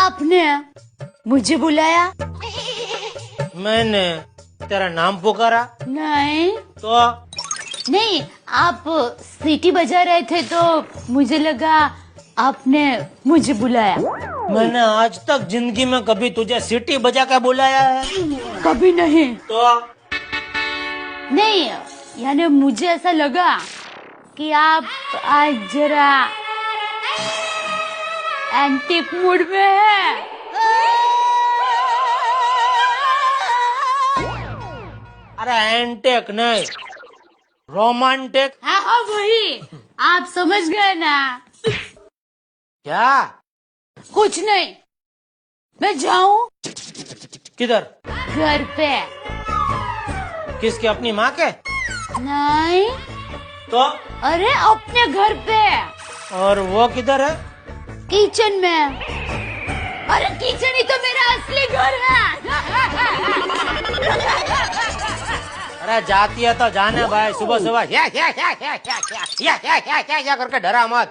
आपने मुझे बुलाया? मैंने तेरा नाम पुकारा नहीं तो नहीं, आप सीटी बजा रहे थे तो मुझे लगा आपने मुझे बुलाया। मैंने आज तक जिंदगी में कभी तुझे सीटी बजा के बुलाया है? कभी नहीं। तो नहीं, यानी मुझे ऐसा लगा कि आप आज जरा एंटिक मूड में है। अरे एंटेक नहीं, रोमांटिक। हाँ हाँ वही, आप समझ गए ना। क्या? कुछ नहीं, मैं जाऊं किधर? घर पे। किसके? अपनी माँ के? नहीं, तो अरे अपने घर पे, और वो किधर है? किचन में। अरे किचन ही तो मेरा असली घर है। अरे जाती है तो जाने भाई, सुबह सुबह या करके डरा मत।